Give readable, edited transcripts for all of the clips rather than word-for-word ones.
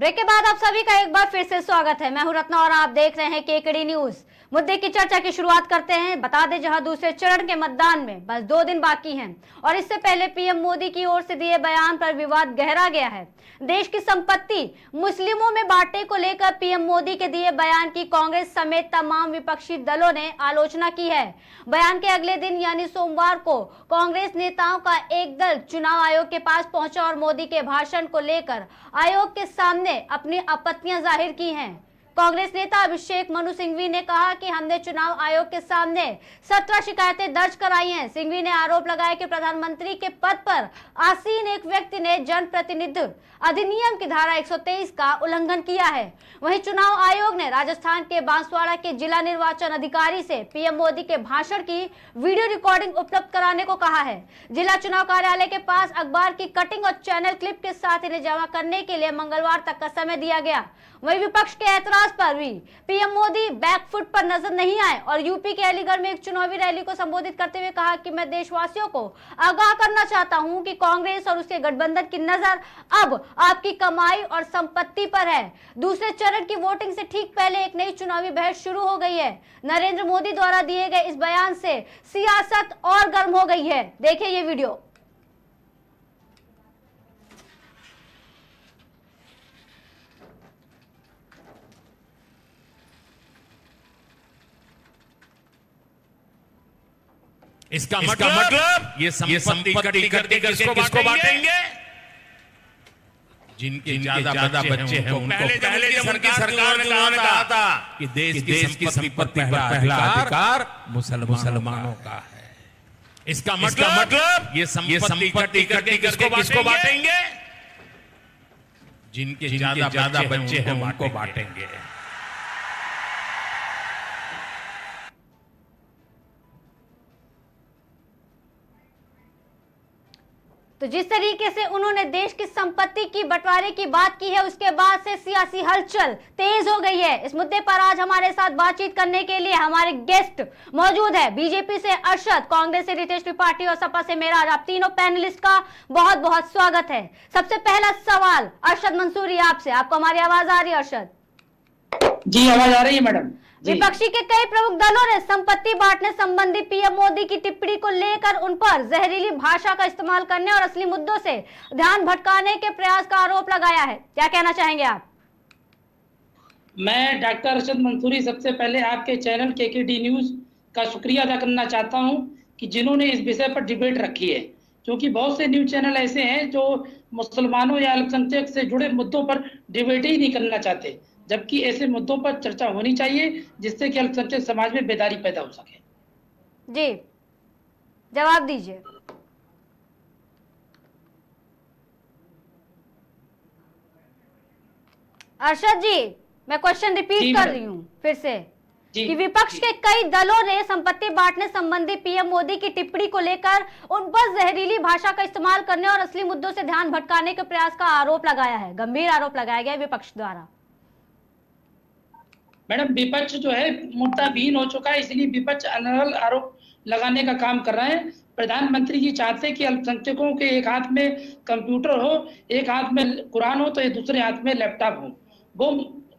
Break के बाद आप सभी का एक बार फिर से स्वागत है। मैं हूं रत्ना और आप देख रहे हैं केकेडी न्यूज। मुद्दे की चर्चा की शुरुआत करते हैं। बता दें, जहां दूसरे चरण के मतदान में बस 2 दिन बाकी हैं और इससे पहले पीएम मोदी की ओर से दिए बयान पर विवाद गहरा गया है। देश की संपत्ति मुस्लिमों में बांटने को लेकर पीएम मोदी के दिए बयान की कांग्रेस समेत तमाम विपक्षी दलों ने आलोचना की है। बयान के अगले दिन यानी सोमवार को कांग्रेस नेताओं का एक दल चुनाव आयोग के पास पहुंचा और मोदी के भाषण को लेकर आयोग के सामने अपनी आपत्तियां जाहिर की हैं। कांग्रेस नेता अभिषेक मनु सिंघवी ने कहा कि हमने चुनाव आयोग के सामने 17 शिकायतें दर्ज कराई हैं। सिंघवी ने आरोप लगाया कि प्रधानमंत्री के पद पर आसीन एक व्यक्ति ने जनप्रतिनिधित्व अधिनियम की धारा 123 का उल्लंघन किया है। वहीं चुनाव आयोग ने राजस्थान के बांसवाड़ा के जिला निर्वाचन अधिकारी से पीएम मोदी के भाषण की वीडियो रिकॉर्डिंग उपलब्ध कराने को कहा है। जिला चुनाव कार्यालय के पास अखबार की कटिंग और चैनल क्लिप के साथ इन्हें जमा करने के लिए मंगलवार तक का समय दिया गया। वहीं विपक्ष के ऐतराज पर भी पीएम मोदी बैकफुट पर नजर नहीं आए और यूपी के अलीगढ़ में एक चुनावी रैली को संबोधित करते हुए कहा कि मैं देशवासियों को आगाह करना चाहता हूं कि कांग्रेस और उसके गठबंधन की नजर अब आपकी कमाई और संपत्ति पर है। दूसरे चरण की वोटिंग से ठीक पहले एक नई चुनावी बहस शुरू हो गई है। नरेंद्र मोदी द्वारा दिए गए इस बयान से सियासत और गर्म हो गई है। देखिए ये वीडियो। इसका मतलब ये संपत्ति इकट्ठी करके किसको बांटेंगे? जिनके ज्यादा बच्चे हैं उनको। पहले जब उनकी सरकार ने कहा था कि देश की संपत्ति पर पहला अधिकार मुसलमानों का है। इसका मतलब ये संपत्ति इकट्ठी करके किसको बांटेंगे? जिनके ज्यादा बच्चे हैं उनको बांटेंगे। तो जिस तरीके से उन्होंने देश की संपत्ति की बंटवारे की बात की है, उसके बाद से सियासी हलचल तेज हो गई है। इस मुद्दे पर आज हमारे साथ बातचीत करने के लिए हमारे गेस्ट मौजूद है। बीजेपी से अरशद, कांग्रेस से रितेश त्रिपाठी और सपा से मेराज। आप तीनों पैनलिस्ट का बहुत बहुत स्वागत है। सबसे पहला सवाल अरशद मंसूरी आपसे। आपको हमारी आवाज आ रही है अरशद? जी, आवाज आ रही है मैडम। विपक्षी के कई प्रमुख दलों ने संपत्ति बांटने संबंधी पीएम मोदी की टिप्पणी को लेकर उन पर जहरीली भाषा का इस्तेमाल करने और असली मुद्दों से ध्यान भटकाने के प्रयास का आरोप लगाया है। क्या कहना चाहेंगे आप? मैं डॉक्टर अरशद मंसूरी सबसे पहले आपके चैनल केकेडी न्यूज का शुक्रिया अदा करना चाहता हूं कि जिन्होंने इस विषय पर डिबेट रखी है, क्योंकि बहुत से न्यूज चैनल ऐसे हैं जो मुसलमानों या अल्पसंख्यक से जुड़े मुद्दों पर डिबेट ही नहीं करना चाहते, जबकि ऐसे मुद्दों पर चर्चा होनी चाहिए जिससे कि अल्पसंख्यक समाज में बेदारी पैदा हो सके। जी, जवाब दीजिए। अरशद जी, मैं क्वेश्चन रिपीट कर रही हूँ फिर से कि विपक्ष के कई दलों ने संपत्ति बांटने संबंधी पीएम मोदी की टिप्पणी को लेकर उन पर जहरीली भाषा का इस्तेमाल करने और असली मुद्दों से ध्यान भटकाने के प्रयास का आरोप लगाया है। गंभीर आरोप लगाया गया है विपक्ष द्वारा। मैडम, विपक्ष जो है मुद्दाविहीन हो चुका है, इसलिए विपक्ष अनर्गल आरोप लगाने का काम कर रहे हैं। प्रधानमंत्री जी चाहते हैं कि अल्पसंख्यकों के एक हाथ में कंप्यूटर हो, एक हाथ में कुरान हो, तो ये दूसरे हाथ में लैपटॉप हो। वो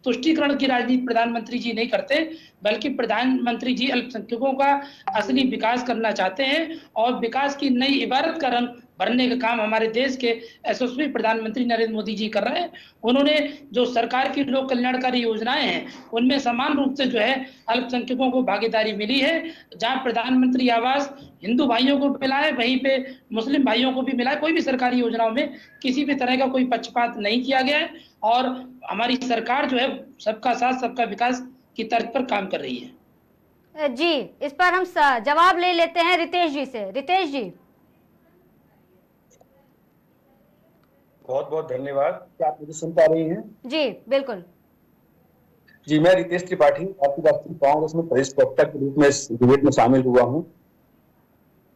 तुष्टीकरण की राजनीति प्रधानमंत्री जी नहीं करते, बल्कि प्रधानमंत्री जी अल्पसंख्यकों का असली विकास करना चाहते हैं और विकास की नई इबारत का रंग भरने का काम हमारे देश के यशस्वी प्रधानमंत्री नरेंद्र मोदी जी कर रहे हैं। उन्होंने जो सरकार की लोक कल्याणकारी योजनाएं हैं उनमें समान रूप से जो है अल्पसंख्यकों को भागीदारी मिली है। जहां प्रधानमंत्री आवास हिंदू भाइयों को मिला है, वहीं पे मुस्लिम भाइयों को भी मिला है। कोई भी सरकारी योजनाओं में किसी भी तरह का कोई पक्षपात नहीं किया गया है और हमारी सरकार जो है सबका साथ सबका विकास की तर्ज पर काम कर रही है। जी, इस पर हम जवाब ले लेते हैं रितेश जी से। रितेश जी, बहुत बहुत धन्यवाद। क्या आप मुझे सुन पा रही हैं? जी बिल्कुल। जी, मैं रितेश त्रिपाठी भारतीय राष्ट्रीय कांग्रेस में प्रदेश प्रवक्ता के रूप में इस डिबेट में शामिल हुआ हूं।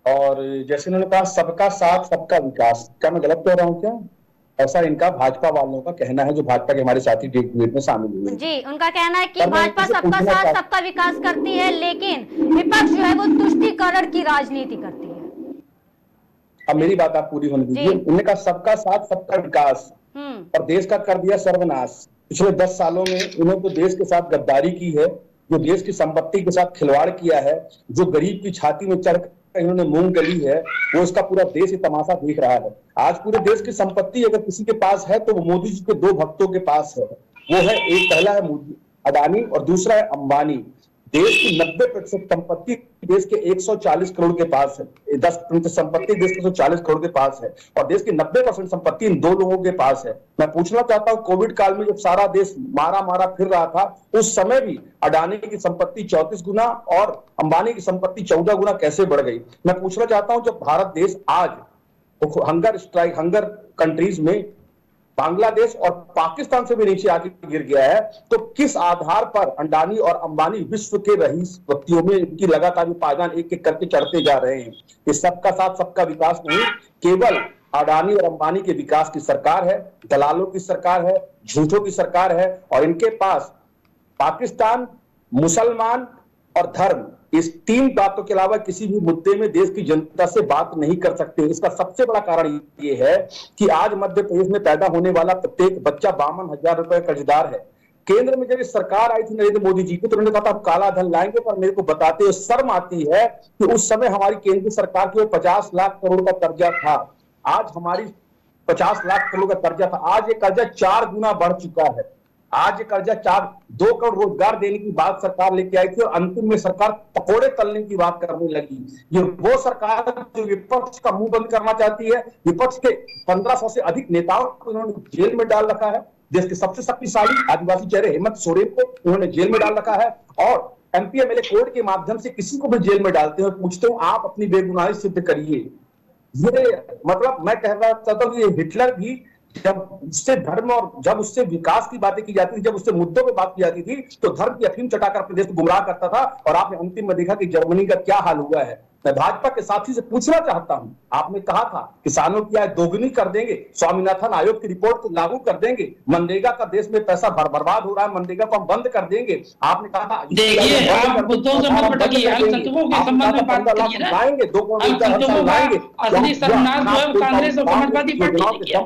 और जैसे उन्होंने कहा सबका साथ सबका विकास, क्या मैं गलत कह रहा हूं क्या? ऐसा इनका भाजपा वालों का कहना है जो भाजपा के हमारे साथी डिबेट में शामिल हुए। जी, उनका कहना है कि भाजपा सबका साथ सबका विकास करती है, लेकिन विपक्ष जो है वो तुष्टीकरण की राजनीति करती है। अब मेरी बात आप पूरी होने दीजिए। उन्होंने कहा सबका साथ सबका विकास, और देश का कर दिया सर्वनाश। पिछले 10 सालों में इन्होंने तो देश के साथ गद्दारी की है, जो देश की संपत्ति के साथ खिलवाड़ किया है, जो गरीब की छाती में चढ़ इन्होंने मूंग गली है, वो इसका पूरा देश ये तमाशा देख रहा है। आज पूरे देश की संपत्ति अगर किसी के पास है तो वो मोदी जी के 2 भक्तों के पास है। वो है, एक पहला है मोदी अडानी और दूसरा है अंबानी। देश की 90% संपत्ति देश के 140 करोड़ के पास है, 10% संपत्ति देश के 140 करोड़ के पास है और देश की 90% संपत्ति इन 2 लोगों के पास है। मैं पूछना चाहता हूं, कोविड काल में जब सारा देश मारा फिर रहा था, उस समय भी अडानी की संपत्ति 34 गुना और अंबानी की संपत्ति 14 गुना कैसे बढ़ गई? मैं पूछना चाहता हूं, जब भारत देश आज हंगर कंट्रीज में बांग्लादेश और पाकिस्तान से भी नीचे आके गिर गया है, तो किस आधार पर अडानी और अंबानी विश्व के रईस व्यक्तियों में इनकी लगातार पायदान एक एक करके चढ़ते जा रहे हैं? ये सबका साथ सबका विकास नहीं, केवल अडानी और अंबानी के विकास की सरकार है, दलालों की सरकार है, झूठों की सरकार है और इनके पास पाकिस्तान, मुसलमान और धर्म, इस 3 बातों के अलावा किसी भी मुद्दे में देश की जनता से बात नहीं कर सकते। इसका सबसे बड़ा कारण ये है कि आज मध्य प्रदेश में पैदा होने वाला प्रत्येक बच्चा 52,000 रुपए कर्जदार है। केंद्र में जब सरकार आई थी नरेंद्र मोदी जी की, तो उन्होंने कहा था काला धन लाएंगे, पर मेरे को बताते हुए शर्म आती है कि उस समय हमारी केंद्र सरकार की 50 लाख करोड़ का कर्जा था। आज हमारी 50 लाख करोड़ का कर्जा था, आज ये कर्जा 4 गुना बढ़ चुका है। आज ये कर्जा 2 करोड़ रोजगार देने की बात सरकार लेके आई थी और अंतिम में सरकार पकोड़े तलने की बात करने लगी। ये वो सरकार जो विपक्ष का मुंह बंद करना चाहती है। विपक्ष के 1500 से अधिक नेताओं को इन्होंने जेल में डाल रखा है। देश के सबसे शक्तिशाली आदिवासी चेहरे हेमंत सोरेन को उन्होंने जेल में डाल रखा है और MP MLA कोर्ट के माध्यम से किसी को भी जेल में डालते हैं। पूछते हूँ, आप अपनी बेगुनाही सिद्ध करिए। ये मतलब मैं कहना चाहता हूँ कि ये हिटलर भी जब उससे धर्म और जब उससे विकास की बातें की जाती थी, जब उससे मुद्दों पे बात की जाती थी, तो धर्म की अफीम चटाकर अपने देश को गुमराह करता था। और आपने अंतिम में देखा कि जर्मनी का क्या हाल हुआ है। मैं भाजपा के साथी से पूछना चाहता हूं, आपने कहा था किसानों की आय दोगुनी कर देंगे, स्वामीनाथन आयोग की रिपोर्ट को लागू कर देंगे, मनरेगा का देश में पैसा बर्बाद हो रहा है, मनरेगा को हम बंद कर देंगे। आपने कहा था देखिए, आप मुद्दों से मत भटकिए, अल्पसंख्यकों के संबंध में बात करिए ना। लाएंगे 2 करोड़ लाएंगे। असली सर्वनाश जो है कांग्रेस और समाजवादी पार्टी ने किया।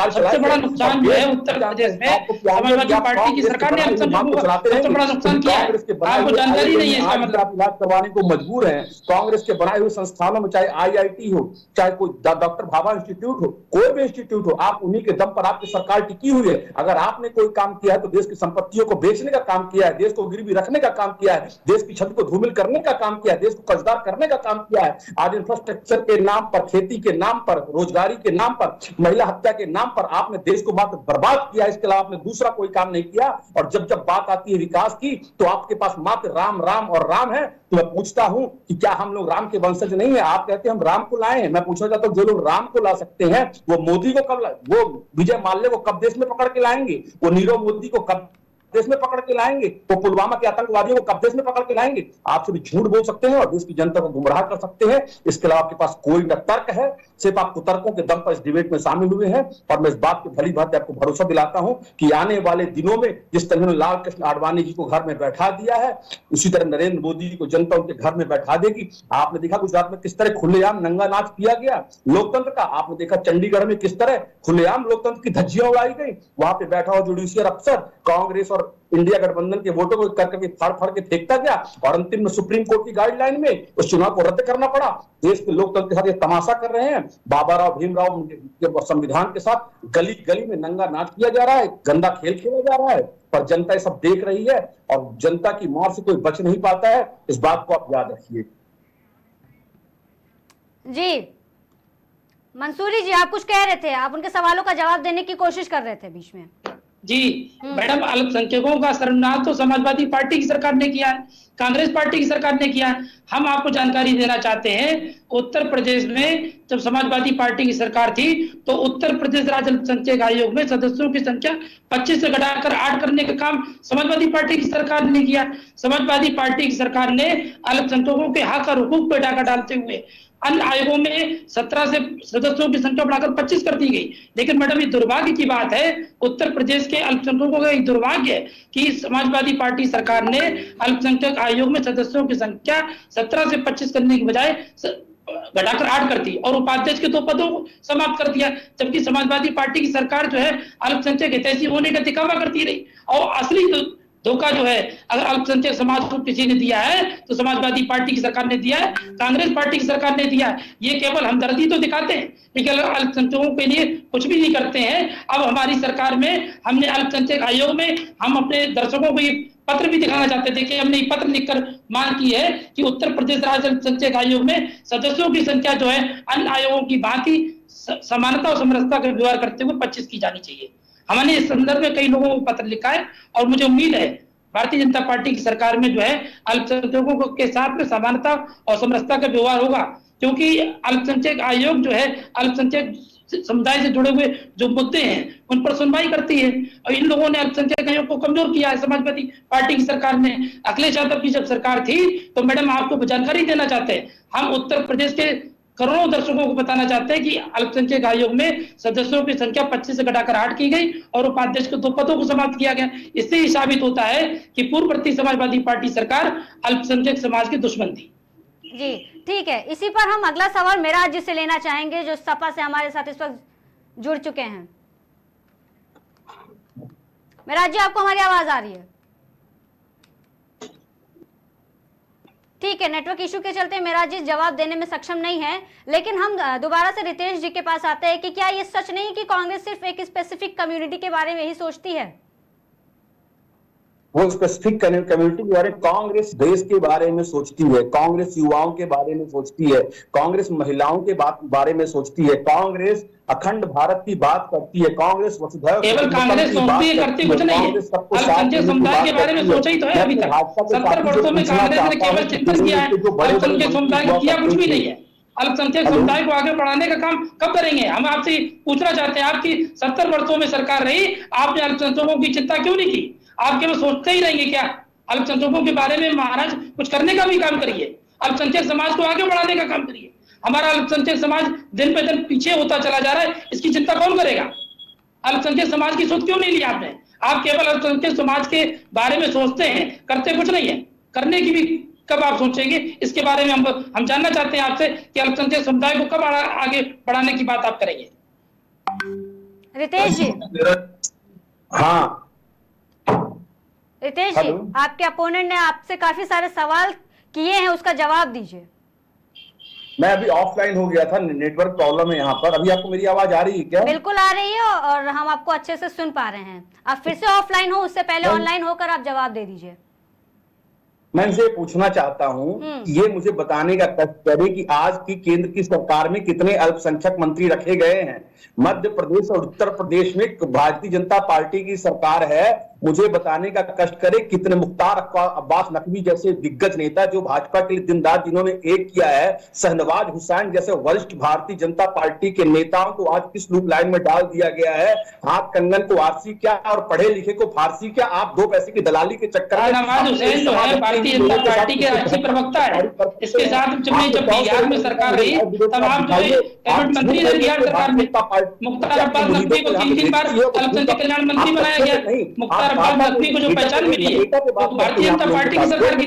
सबसे बड़ा नुकसान जो है उत्तर प्रदेश में समाजवादी पार्टी की सरकार ने अल्पसंख्यकों का सबसे बड़ा नुकसान किया है। आपको जानकारी नहीं है इसका मतलब। इलाज करवाने को मजबूर है। कांग्रेस के बनाए हुए संस्थानों में, चाहे IIT हो, चाहे कोई डॉक्टर भाभा इंस्टीट्यूट हो, कोई भी इंस्टीट्यूट हो, आप उन्हीं के दम पर आपकी सरकार टिकी हुई है। अगर आपने कोई काम किया है तो देश की संपत्तियों को बेचने का काम किया है, देश को गिरवी रखने का काम किया है, देश की छवि को धूमिल करने का काम किया है, देश को कर्जदार करने का काम किया है। आज इंफ्रास्ट्रक्चर के नाम पर, खेती के नाम पर, रोजगारी के नाम पर, महिला हत्या के नाम पर आपने देश को मात्र बर्बाद किया। इसके अलावा आपने दूसरा कोई काम नहीं किया। और जब बात आती है विकास की, तो आपके पास मात्र राम राम और राम है। तो मैं पूछता हूं कि क्या हम लोग राम के वंशज नहीं है? आप कहते हैं हम राम को लाए हैं। मैं पूछना चाहता हूं, जो लोग राम को ला सकते हैं, वो मोदी को कब वो विजय माल्या को कब देश में पकड़ के लाएंगे? वो नीरव मोदी को कब देश में पकड़ के लाएंगे? वो पुलवामा के आतंकवादियों को कब देश में पकड़ के लाएंगे? आप सिर्फ झूठ बोल सकते हैं और देश की जनता को गुमराह कर सकते हैं। इसके अलावा आपके पास कोई न तर्क है, सिर्फ आप कुतर्कों के दम पर इस डिबेट में शामिल हुए हैं। और मैं इस बात की भली भांति आपको भरोसा दिलाता हूं कि आने वाले दिनों में जिस तरह उन्होंने लाल कृष्ण आडवाणी जी को घर में बैठा दिया है, उसी तरह नरेंद्र मोदी जी को जनता उनके घर में बैठा देगी। आपने देखा गुजरात में किस तरह खुलेआम नंगा नाच किया गया लोकतंत्र का। आपने देखा चंडीगढ़ में किस तरह खुलेआम लोकतंत्र की धज्जियां उड़ाई गई। वहां पे बैठा हुआ जुडिशियल अफसर कांग्रेस और इंडिया गठबंधन के वोटों को करके फाड़ के फेंकता गया और अंतिम में सुप्रीम कोर्ट की गाइडलाइन में उस चुनाव को रद्द करना पड़ा। देश के लोकतंत्र के साथ ये तमाशा कर रहे हैं। बाबा राव भीमराव के संविधान के साथ गली गली में नंगा नाच किया जा रहा है, गंदा खेल खेला जा रहा है, पर जनता ये सब देख रही है और जनता की मार से कोई बच नहीं पाता है। इस बात को आप याद रखिए। जी मंसूरी जी, आप कुछ कह रहे थे, आप उनके सवालों का जवाब देने की कोशिश कर रहे थे बीच में। जी मैडम, अल्पसंख्यकों का सर्वनाश तो समाजवादी पार्टी की सरकार ने किया है, कांग्रेस पार्टी की सरकार ने किया है। हम आपको जानकारी देना चाहते हैं, उत्तर प्रदेश में जब समाजवादी पार्टी की सरकार थी तो उत्तर प्रदेश राज्य अल्पसंख्यक आयोग में सदस्यों की संख्या 25 से घटाकर 8 करने का काम समाजवादी पार्टी की सरकार ने किया। समाजवादी पार्टी की सरकार ने अल्पसंख्यकों के हक और हुकूक पे डाका डालते हुए अन्य आयोगों में 17 से सदस्यों की संख्या बढ़ाकर 25 कर दी गई। लेकिन मैडम, ये दुर्भाग्य की बात है, उत्तर प्रदेश के अल्पसंख्यकों का एक दुर्भाग्य है कि समाजवादी पार्टी सरकार ने अल्पसंख्यक आयोग में सदस्यों की संख्या 17 से 25 करने की बजाय घटाकर 8 कर दी और उपाध्यक्ष के 2 पदों को समाप्त कर दिया, जबकि समाजवादी पार्टी की सरकार जो है अल्पसंख्यक हितैषी होने का दिखावा करती रही। और असली धोखा जो है अगर अल्पसंख्यक समाज को किसी ने दिया है तो समाजवादी पार्टी की सरकार ने दिया है, कांग्रेस पार्टी की सरकार ने दिया है। ये केवल हमदर्दी तो दिखाते हैं लेकिन अल्पसंख्यकों के लिए कुछ भी नहीं करते हैं। अब हमारी सरकार में हमने अल्पसंख्यक आयोग में हम अपने दर्शकों को ये पत्र भी दिखाना चाहते थे कि हमने ये पत्र लिखकर मांग की है कि उत्तर प्रदेश राज्य अल्पसंख्यक आयोग में सदस्यों की संख्या जो है अन्य आयोगों की भांति समानता और समरसता का व्यवहार करते हुए 25 की जानी चाहिए। हमने इस संदर्भ में कई लोगों को पत्र लिखा है और मुझे उम्मीद है भारतीय जनता पार्टी की सरकार में जो है अल्पसंख्यकों के साथ में समानता और समरसता का व्यवहार होगा, क्योंकि अल्पसंख्यक आयोग जो है अल्पसंख्यक समुदाय से जुड़े हुए जो मुद्दे हैं उन पर सुनवाई करती है। और इन लोगों ने अल्पसंख्यक आयोग को कमजोर किया है समाजवादी पार्टी की सरकार ने। अखिलेश यादव की जब सरकार थी तो मैडम आपको जानकारी देना चाहते हैं, हम उत्तर प्रदेश के करोड़ों दर्शकों को बताना चाहते हैं कि अल्पसंख्यक आयोग में सदस्यों की संख्या 25 से घटाकर 8 की गई और उपाध्यक्ष के 2 पदों को समाप्त किया गया। इससे ही साबित होता है कि पूर्ववर्ती समाजवादी पार्टी सरकार अल्पसंख्यक समाज की दुश्मन थी। जी ठीक है, इसी पर हम अगला सवाल मेराज जी से लेना चाहेंगे जो सपा से हमारे साथ इस वक्त जुड़ चुके हैं। मेराज जी, आपको हमारी आवाज आ रही है? ठीक है, नेटवर्क इशू के चलते मेराज जी जवाब देने में सक्षम नहीं है, लेकिन हम दोबारा से रितेश जी के पास आते हैं कि क्या ये सच नहीं कि कांग्रेस सिर्फ एक स्पेसिफिक कम्युनिटी के बारे में ही सोचती है? वो स्पेसिफिक कम्युनिटी के बारे में कांग्रेस देश के बारे में सोचती है, कांग्रेस युवाओं के बारे में सोचती है, कांग्रेस महिलाओं के बारे में सोचती है, कांग्रेस अखंड भारत की बात करती है, कांग्रेस वसुधैव केवल कांग्रेस सोचती है करती कुछ नहीं है। अल्पसंख्यक समुदाय के बारे में सोचा ही तो है अभी तक। 70 वर्षों में कांग्रेस ने केवल चिंतन किया है, अल्पसंख्यक समुदाय को किया कुछ भी नहीं है। अल्पसंख्यक समुदाय को आगे बढ़ाने का काम कब करेंगे? हम आपसे पूछना चाहते हैं, आपकी 70 वर्षों में सरकार रही, आपने अल्पसंख्यकों की चिंता क्यों नहीं की? आप केवल सोचते ही रहेंगे क्या? अल्पसंख्यकों के बारे में महाराज कुछ करने का भी काम करिए, अल्पसंख्यक समाज को आगे बढ़ाने का काम करिए। हमारा अल्पसंख्यक समाज दिन पे दिन पीछे होता चला जा रहा है, इसकी चिंता कौन करेगा? अल्पसंख्यक समाज की सोच क्यों नहीं ली आपने? आप केवल अल्पसंख्यक समाज के बारे में सोचते हैं, करते कुछ नहीं है। करने की भी कब आप सोचेंगे, इसके बारे में हम जानना चाहते हैं आपसे कि अल्पसंख्यक समुदाय को कब आगे बढ़ाने की बात आप करेंगे? रितेश जी। हाँ रितेश जी, आपके अपोनेंट ने आपसे काफी सारे सवाल किए हैं, उसका जवाब दीजिए। मैं अभी ऑफलाइन हो गया था, नेटवर्क प्रॉब्लम है यहाँ पर। अभी आपको मेरी आवाज आ रही है क्या? बिल्कुल आ रही है और हम आपको अच्छे से सुन पा रहे हैं। आप फिर से ऑफलाइन हो, उससे पहले ऑनलाइन होकर आप जवाब दे दीजिए। मैं इनसे पूछना चाहता हूँ, ये मुझे बताने का कष्ट करे कि आज की केंद्र की सरकार में कितने अल्पसंख्यक मंत्री रखे गए हैं। मध्य प्रदेश और उत्तर प्रदेश में भारतीय जनता पार्टी की सरकार है, मुझे बताने का कष्ट करे कितने मुख्तार अब्बास नकवी जैसे दिग्गज नेता जो भाजपा के लिए दिन रात जिन्होंने एक किया है, शहनवाज हुसैन जैसे वरिष्ठ भारतीय जनता पार्टी के नेताओं को आज किस लूप लाइन में डाल दिया गया है। हाथ कंगन को आरसी क्या और पढ़े लिखे को फारसी क्या? आप 2 पैसे की दलाली के चक्कर में शहनवाज हुसैन जो है भारतीय जनता पार्टी के राष्ट्रीय प्रवक्ता है। इसके साथ जब बिहार में सरकार रही तब आप जो कैबिनेट मंत्री रहे बिहार सरकार में। मुख्तार अब्बास नकवी को 3 बार अल्पसंख्यक कल्याण मंत्री बनाया गया। मुख्तार अब्बास नकवी को जो पहचान मिली है तो भारतीय जनता पार्टी की सरकार की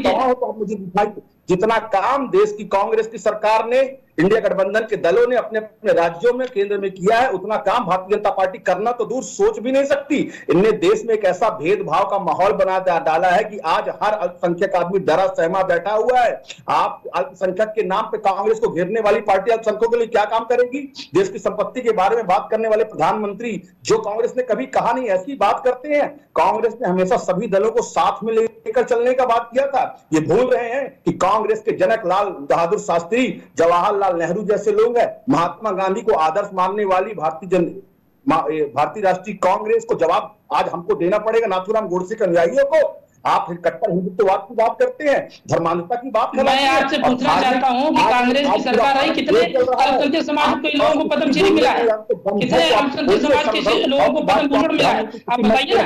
थी। जितना काम देश की कांग्रेस की सरकार ने, इंडिया गठबंधन के दलों ने अपने अपने राज्यों में केंद्र में किया है, उतना काम भारतीय जनता पार्टी करना तो दूर सोच भी नहीं सकती। इनने देश में एक ऐसा भेदभाव का माहौल बना डाला है कि आज हर अल्पसंख्यक आदमी डरा सहमा बैठा हुआ है। आप अल्पसंख्यक के नाम पे कांग्रेस को घेरने वाली पार्टी अल्पसंख्यकों के लिए क्या काम करेगी? देश की संपत्ति के बारे में बात करने वाले प्रधानमंत्री जो कांग्रेस ने कभी कहा नहीं, ऐसी बात करते हैं। कांग्रेस ने हमेशा सभी दलों को साथ में लेकर चलने का बात किया था। ये भूल रहे हैं कि कांग्रेस के जनक लाल बहादुर शास्त्री, जवाहरलाल नेहरू जैसे लोग हैं, महात्मा गांधी को आदर्श मानने वाली भारतीय राष्ट्रीय कांग्रेस को जवाब आज हमको देना पड़ेगा, नाथूराम गोडसे के अनुयायियों को। आप कट्टर हिंदुत्ववाद की बात करते हैं, धर्मांधता की बात करते हैं। मैं आपसे पूछना चाहता हूं कि कांग्रेस की सरकार आई, कितने अल्पसंख्यक समाज के लोगों को पद्मश्री मिला है? कितने अल्पसंख्यक समाज के लोगों को पद्म भूषण मिला है? आप बताइए ना।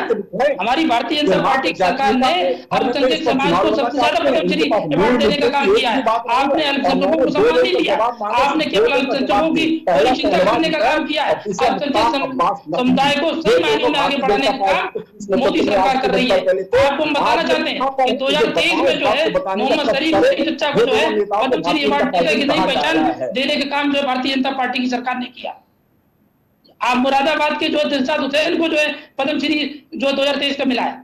हमारी भारतीय जनता पार्टी की सरकार ने अल्पसंख्यक समाज को सबसे ज्यादा पद्मश्री अवार्ड देने का काम किया है। आपने अल्पसंख्यकों को सम्मान नहीं दिया, आपने केवल अल्पसंख्यकों की पूरी चिंता करने का काम किया है। अल्पसंख्यक समुदाय को सही मायनों में आगे बढ़ाने का काम मोदी सरकार कर रही है। आपको बताना चाहते हैं कि 2023 में जो है मोहम्मद शरीफ की चर्चा को जो है पद्मश्री अवार्ड देकर की नई पहचान देने का काम जो है भारतीय जनता पार्टी की सरकार ने किया। आप मुरादाबाद के जो दिलशाद हुसैन को जो है पद्मश्री जो 2023 का मिला है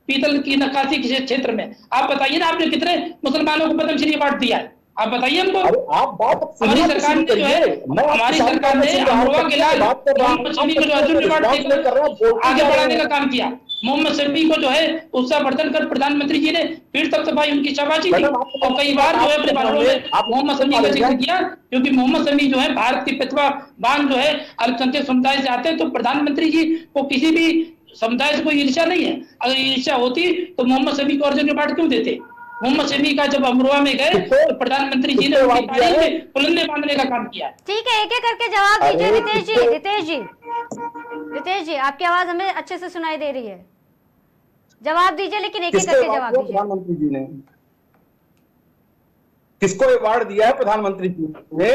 पीतल की नक्काशी के क्षेत्र में, आप बताइए ना आपने कितने मुसलमानों को पद्मश्री अवार्ड दिया है, आप बताइए हमको। आप बात हमारी सरकार ने जो है हमारी सरकार ने अमरुआ के लाल मोहम्मद शमी को जो अर्जुन अवार्ड देकर आगे बढ़ाने का काम किया। मोहम्मद शमी को जो है उससे वर्धन कर प्रधानमंत्री जी ने फिर तक सफाई उनकी शाबाशी दी और कई बार जो है अपने भाषणों में मोहम्मद शमी का जिक्र किया, क्योंकि मोहम्मद शमी जो है भारत की प्रतिभावान जो है अल्पसंख्यक समुदाय से आते हैं। तो प्रधानमंत्री जी को किसी भी समुदाय से कोई ईर्ष्या नहीं है, अगर ईर्ष्या होती तो मोहम्मद शमी को अर्जुन अवार्ड क्यों देते। मोहम्मद शमी का जब अमरुआ में गए तो प्रधानमंत्री जी ने उनकी तारीफ में पुलंदे बांधने का काम किया। ठीक है, एक एक करके जवाब दीजिए रितेश जी। रितेश जी आपकी आवाज हमें अच्छे से सुनाई दे रही है, जवाब दीजिए, लेकिन एक एक करके जवाब दीजिए। प्रधानमंत्री जी ने किसको अवार्ड दिया है प्रधानमंत्री जी ने?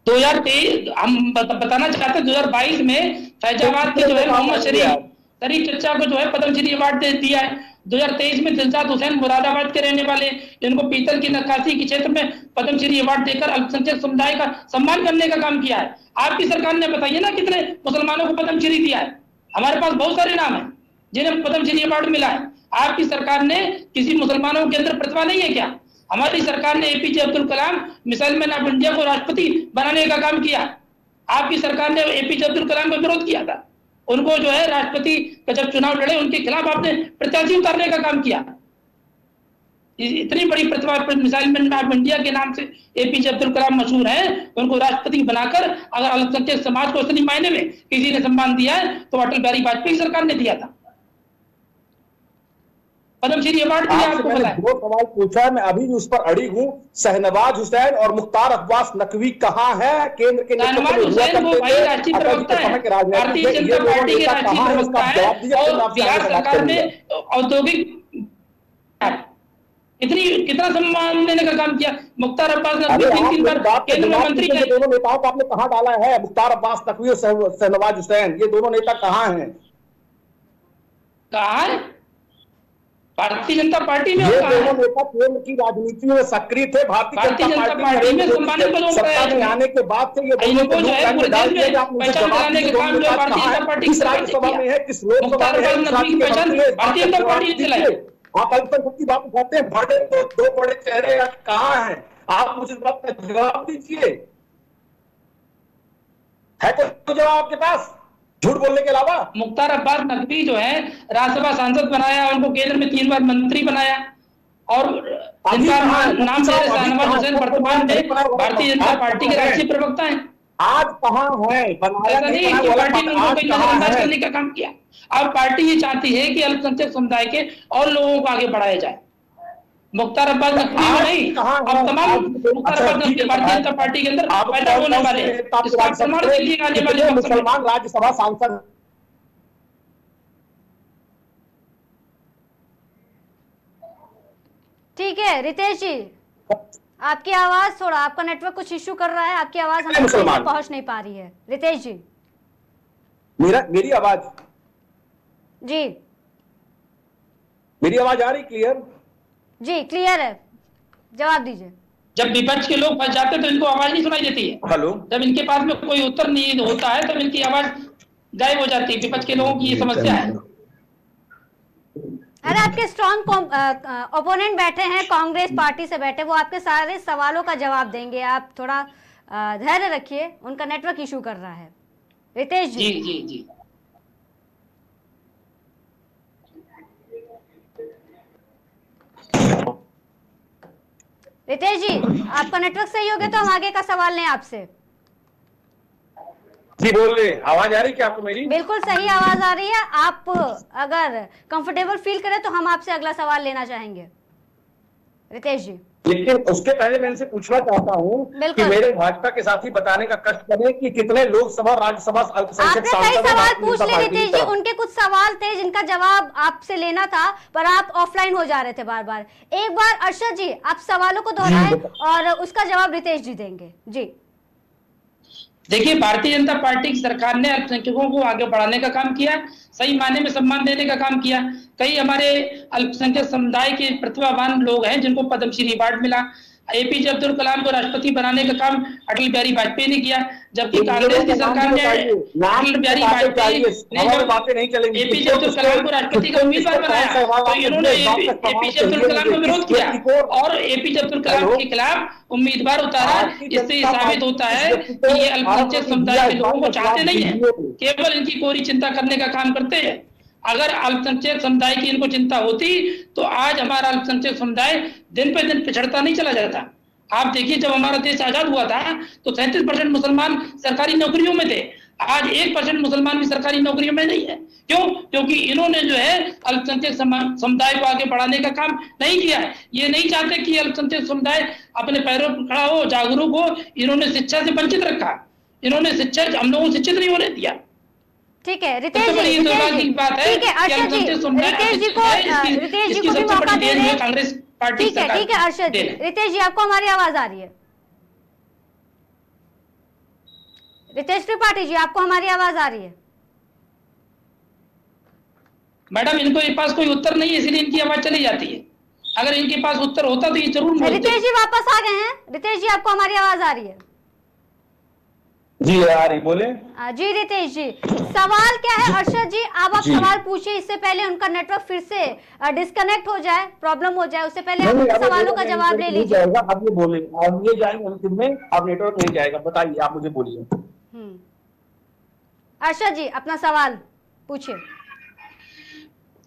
2023 हम बताना चाहते हैं 2022 में फैजाबाद के जो है मोहम्मद शरीफ चचा को जो है पद्मश्री अवार्ड दे दिया है। 2023 में दिलशाद हुसैन मुरादाबाद के रहने वाले जिनको पीतल की नक्काशी के क्षेत्र में पद्मश्री अवार्ड देकर अल्पसंख्यक समुदाय का सम्मान करने का काम किया है। आपकी सरकार ने बताइए ना कितने मुसलमानों को पद्मश्री दिया है। हमारे पास बहुत सारे नाम है जिन्हें पद्मश्री अवार्ड मिला है। आपकी सरकार ने किसी मुसलमानों के अंदर प्रतिभा नहीं है क्या? हमारी सरकार ने APJ Abdul Kalam missile man of India को राष्ट्रपति बनाने का काम किया। आपकी सरकार ने एपीजे अब्दुल कलाम का विरोध किया था, उनको जो है राष्ट्रपति का जब चुनाव लड़े उनके खिलाफ आपने प्रत्याशी उतारने का काम किया। इतनी बड़ी प्रतिभा मिसाइल मैन ऑफ इंडिया के नाम से एपीजे अब्दुल कलाम मशहूर है, उनको राष्ट्रपति बनाकर अगर अल्पसंख्यक समाज को असली मायने में किसी ने सम्मान दिया है तो अटल बिहारी वाजपेयी सरकार ने दिया था, पद्मश्री अवार्ड दिया। आपको पता है। दो सवाल पूछा है, मैं अभी भी उस पर अड़ी हूँ। शहनवाज हुसैन और मुख्तार अब्बास नकवी कहाँ है? केंद्र के शहनवाज हुसैन वो भाई राष्ट्रीय प्रवक्ता है, भारतीय जनता पार्टी के राष्ट्रीय प्रवक्ता है और बिहार सरकार में औद्योगिक कितना सम्मान देने का काम किया। मुख्तार अब्बास नकवी 3 बार केंद्र में मंत्री थे। दोनों नेताओं को आपने कहाँ डाला है? मुख्तार अब्बास नकवी और शहनवाज हुसैन, ये दोनों नेता कहाँ हैं? कहाँ है? भारतीय जनता पार्टी में। ये दोनों नेता केंद्र की राजनीति में सक्रिय थे। भारतीय जनता पार्टी में सम्मानित पदों पर आने के बाद से ये दोनों को जो है पूरे देश में पहचान कराने का काम जो है भारतीय जनता पार्टी किस राज्यसभा में है, किस लोकसभा में है, भारतीय जनता पार्टी ने चलाई। आप अल्पसंख्यक की बात उठाते हैं, बड़े दो बड़े चेहरे कहाँ हैं? आप मुझे बात का जवाब दीजिए, है तो जवाब आपके पास झूठ बोलने के अलावा? मुख्तार अब्बास नकवी जो है राज्यसभा सांसद बनाया, उनको केंद्र में 3 बार मंत्री बनाया और जिनका नाम से शहनवाज हुसैन वर्तमान में भारतीय जनता पार्टी के राष्ट्रीय प्रवक्ता हैं। आज कहाँ है? ऐसा नहीं है कि पार्टी ने उनको नजरअंदाज करने का काम किया। अब पार्टी ये चाहती है कि अल्पसंख्यक समुदाय के और लोगों को आगे बढ़ाया जाए। मुख्तार अब्बास नकवी नहीं, अब तमाम मुख्तार अब्बास नकवी भारतीय जनता पार्टी के अंदर पैदा होने वाले हैं। इसका प्रमाण देखिए आने वाले मुसलमान राज्यसभा सांसद। ठीक है रितेश जी, आपकी आवाज थोड़ा, आपका नेटवर्क कुछ इश्यू कर रहा है, आपकी आवाज हमें पहुंच नहीं पा रही है। रितेश जी मेरी आवाज जी, मेरी आवाज आ रही क्लियर? जी क्लियर है, जवाब दीजिए। जब विपक्ष के लोग फंस जाते हैं तो इनको आवाज नहीं सुनाई देती है। हेलो, जब इनके पास में कोई उत्तर नहीं होता है तब इनकी आवाज गायब हो जाती है। विपक्ष के लोगों की ये समस्या है। अरे आपके स्ट्रॉन्ग ओपोनेंट बैठे हैं, कांग्रेस पार्टी से बैठे, वो आपके सारे सवालों का जवाब देंगे। आप थोड़ा धैर्य रखिए, उनका नेटवर्क इशू कर रहा है। रितेश जी जी जी जी रितेश जी, आपका नेटवर्क सही हो गया तो हम आगे का सवाल लें आपसे। जी बोलिए, आवाज आ रही क्या आपको मेरी? बिल्कुल सही आवाज आ रही है। आप अगर कंफर्टेबल फील करें तो हम आपसे अगला सवाल लेना चाहेंगे रितेश जी। लेकिन उसके पहले मैं इनसे पूछना चाहता हूँ कि मेरे भाजपा के साथी बताने का कष्ट करें कि कितने लोकसभा राज्यसभा अल्पसंख्यक आपने कई सवाल पूछ लिए रितेश जी, उनके कुछ सवाल थे जिनका जवाब आपसे लेना था पर आप ऑफलाइन हो जा रहे थे बार बार। एक बार अरशद जी आप सवालों को दोहराएं और उसका जवाब रितेश जी देंगे। जी देखिए, भारतीय जनता पार्टी की सरकार ने अल्पसंख्यकों को आगे बढ़ाने का काम किया, सही मायने में सम्मान देने का काम किया। कई हमारे अल्पसंख्यक समुदाय के प्रतिभावान लोग हैं जिनको पद्मश्री अवार्ड मिला। एपीजे अब्दुल कलाम को राष्ट्रपति बनाने का काम अटल बिहारी वाजपेयी ने किया, जबकि कांग्रेस की सरकार ने अटल बिहारी वाजपेयी ने जब एपीजे अब्दुल कलाम को राष्ट्रपति का उम्मीदवार बनाया तो इन्होंने एपीजे अब्दुल कलाम का विरोध किया और एपीजे अब्दुल कलाम के खिलाफ उम्मीदवार उतारा। इससे ये साबित होता है कि ये अल्पसंख्यक समुदाय के लोगों को चाहते नहीं है, केवल इनकी कोरी चिंता करने का काम करते हैं। अगर अल्पसंख्यक समुदाय की इनको चिंता होती तो आज हमारा अल्पसंख्यक समुदाय दिन पे दिन पिछड़ता नहीं चला जाता। आप देखिए, जब हमारा देश आजाद हुआ था तो 37% मुसलमान सरकारी नौकरियों में थे, आज 1% मुसलमान भी सरकारी नौकरियों में नहीं है। क्यों? क्योंकि इन्होंने जो है अल्पसंख्यक समुदाय को आगे बढ़ाने का काम नहीं किया है। ये नहीं चाहते कि अल्पसंख्यक समुदाय अपने पैरों पर खड़ा हो, जागरूक हो। इन्होंने शिक्षा से वंचित रखा, इन्होंने शिक्षा हम लोगों को शिक्षित नहीं होने दिया। ठीक है रितेश जी, ठीक है अर्षद जी, रितेश जी को भी मौका दे दें कांग्रेस पार्टी। ठीक है अर्षद जी, रितेश जी आपको हमारी आवाज आ रही है? रितेश त्रिपाठी जी आपको हमारी आवाज आ रही है? मैडम, इनके पास कोई उत्तर नहीं है इसलिए इनकी आवाज चली जाती है। अगर इनके पास उत्तर होता तो ये जरूर। रितेश जी वापस आ गए हैं। रितेश जी आपको हमारी आवाज आ रही है? जी आ रही, बोले। जी रितेश जी, सवाल क्या है? अर्षद जी आप सवाल पूछिए, इससे पहले उनका नेटवर्क फिर से डिस्कनेक्ट हो जाए, प्रॉब्लम हो जाए, उससे पहले आप उनके सवालों का जवाब ले लीजिए। आप ये बोले, आप ये जाएंगे अंतिम में, आप नेटवर्क नहीं जाएगा, बताइए, आप मुझे बोलिए। अर्षद जी अपना सवाल पूछिए।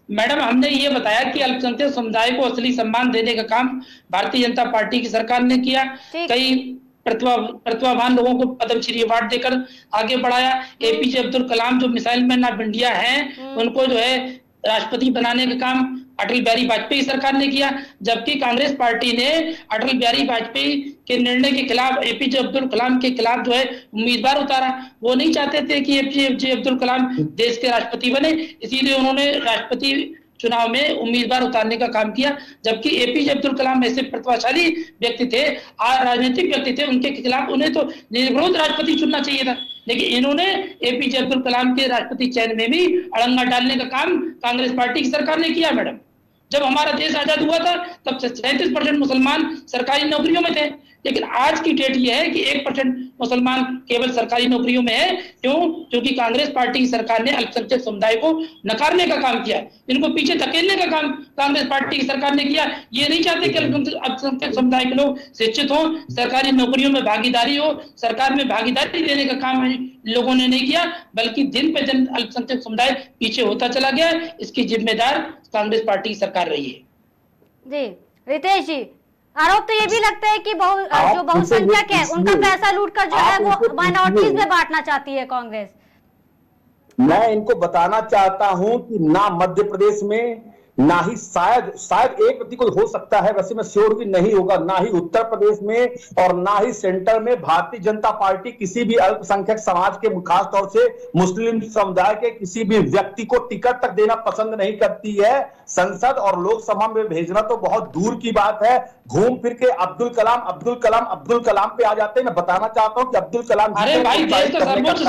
मैडम, हमने ये बताया कि अल्पसंख्यक समुदाय को असली सम्मान देने का काम भारतीय जनता पार्टी की सरकार ने किया। कई प्रतिभावान लोगों को पद्मश्री अवार्ड देकर आगे बढ़ाया। एपीजे अब्दुल कलाम जो मिसाइल मैन ऑफ इंडिया हैं, उनको जो है राष्ट्रपति बनाने का काम अटल बिहारी वाजपेयी सरकार ने किया, जबकि कांग्रेस पार्टी ने अटल बिहारी वाजपेयी के निर्णय के खिलाफ एपीजे अब्दुल कलाम के खिलाफ जो है उम्मीदवार उतारा। वो नहीं चाहते थे कि एपीजे अब्दुल कलाम देश के राष्ट्रपति बने, इसीलिए उन्होंने राष्ट्रपति चुनाव में उम्मीदवार उतारने का काम किया। जबकि एपीजे अब्दुल कलाम ऐसे प्रतिभाशाली व्यक्ति थे, राजनीतिक व्यक्ति थे, उनके खिलाफ उन्हें तो निर्विरोध राष्ट्रपति चुनना चाहिए था, लेकिन इन्होंने एपीजे अब्दुल कलाम के राष्ट्रपति चयन में भी अड़ंगा डालने का काम कांग्रेस पार्टी की सरकार ने किया। मैडम, जब हमारा देश आजाद हुआ था तब 37% मुसलमान सरकारी नौकरियों में थे, लेकिन आज की डेट यह है कि 1% मुसलमान केवल सरकारी नौकरियों में है। क्यों? क्योंकि कांग्रेस पार्टी की सरकार ने अल्पसंख्यक समुदाय को नकारने का काम किया, इनको पीछे धकेलने का काम कांग्रेस पार्टी की सरकार ने किया। ये नहीं चाहते कि अल्पसंख्यक समुदाय के लोग शिक्षित हों, सरकारी नौकरियों में भागीदारी हो, सरकार में भागीदारी देने का काम लोगों ने नहीं किया, बल्कि दिन पे दिन अल्पसंख्यक समुदाय पीछे होता चला गया। इसकी जिम्मेदार कांग्रेस पार्टी की सरकार रही है। जी रितेश जी, आरोप तो ये भी लगता है कि जो बहुसंख्यक है उनका पैसा लूटकर जो है वो माइनॉरिटीज में बांटना चाहती है कांग्रेस। मैं इनको बताना चाहता हूं कि ना मध्य प्रदेश में, ना ही शायद एक व्यक्ति को हो सकता है, वैसे मैं श्योर भी नहीं होगा, ना ही उत्तर प्रदेश में और ना ही सेंटर में भारतीय जनता पार्टी किसी भी अल्पसंख्यक समाज के, खास तौर से मुस्लिम समुदाय के किसी भी व्यक्ति को टिकट तक देना पसंद नहीं करती है। संसद और लोकसभा में भेजना तो बहुत दूर की बात है, घूम फिर के अब्दुल कलाम पे आ जाते हैं। मैं बताना चाहता हूँ कि अब्दुल कलाम अरे भाई, देश का सर्वोच्च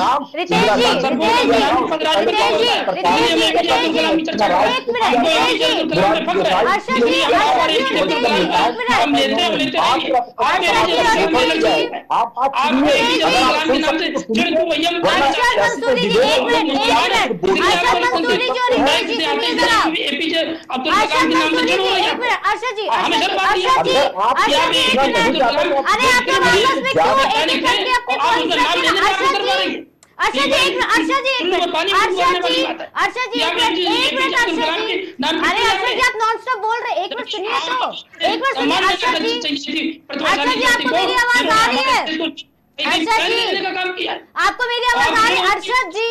अब्दुल कलाम के नाम से जुड़ रही है। अर्षद जी, हमें सब बात अर्षद जी, अरे आप आपस में क्यों एक करके अपने पॉइंट रखते हैं? अर्षद जी, अरे अर्षद जी आप नॉन स्टॉप बोल रहे, एक मिनट सुनिए तो, एक मिनट सुनिए। अर्षद जी आपको मेरी आवाज आ रही है? अर्षद जी आपको मेरी आवाज आ रही है? अर्षद जी